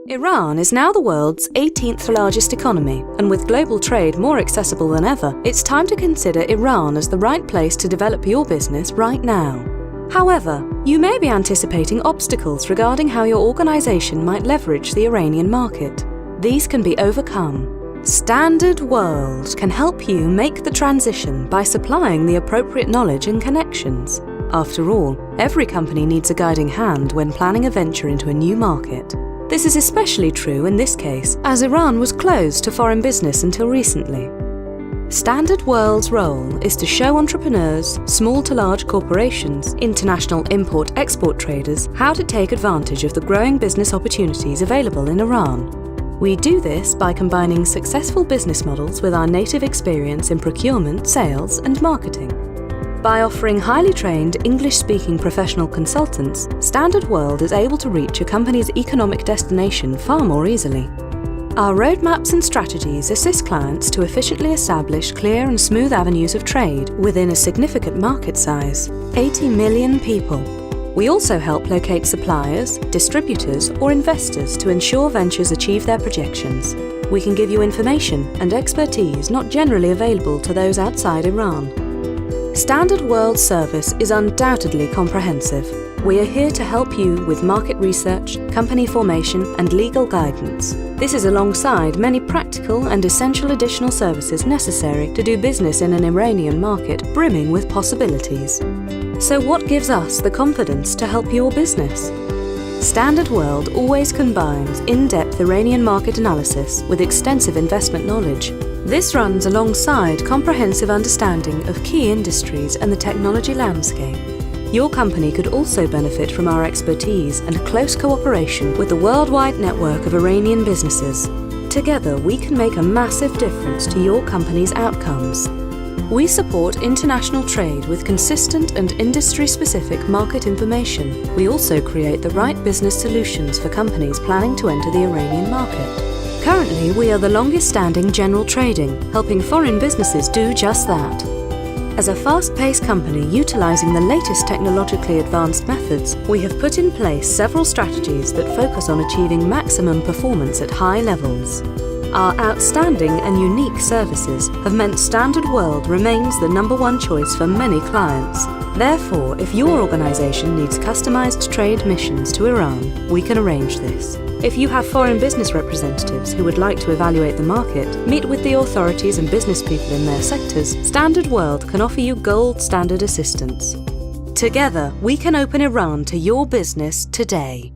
Iran is now the world's 18th largest economy, and with global trade more accessible than ever, it's time to consider Iran as the right place to develop your business right now. However, you may be anticipating obstacles regarding how your organization might leverage the Iranian market. These can be overcome. Standard World can help you make the transition by supplying the appropriate knowledge and connections. After all, every company needs a guiding hand when planning a venture into a new market. This is especially true in this case, as Iran was closed to foreign business until recently. Standard World's role is to show entrepreneurs, small to large corporations, international import-export traders how to take advantage of the growing business opportunities available in Iran. We do this by combining successful business models with our native experience in procurement, sales, and marketing. By offering highly trained English-speaking professional consultants, Standard World is able to reach a company's economic destination far more easily. Our roadmaps and strategies assist clients to efficiently establish clear and smooth avenues of trade within a significant market size, 80 million people. We also help locate suppliers, distributors, or investors to ensure ventures achieve their projections. We can give you information and expertise not generally available to those outside Iran. Standard World service is undoubtedly comprehensive. We are here to help you with market research, company formation, and legal guidance. This is alongside many practical and essential additional services necessary to do business in an Iranian market brimming with possibilities. So what gives us the confidence to help your business? Standard World always combines in-depth Iranian market analysis with extensive investment knowledge. This runs alongside comprehensive understanding of key industries and the technology landscape. Your company could also benefit from our expertise and close cooperation with the worldwide network of Iranian businesses. Together, we can make a massive difference to your company's outcomes. We support international trade with consistent and industry-specific market information. We also create the right business solutions for companies planning to enter the Iranian market. Currently, we are the longest-standing general trading, helping foreign businesses do just that. As a fast-paced company utilizing the latest technologically advanced methods, we have put in place several strategies that focus on achieving maximum performance at high levels. Our outstanding and unique services have meant Standard World remains the #1 choice for many clients. Therefore, if your organization needs customized trade missions to Iran, we can arrange this. If you have foreign business representatives who would like to evaluate the market, meet with the authorities and business people in their sectors, Standard World can offer you gold standard assistance. Together, we can open Iran to your business today.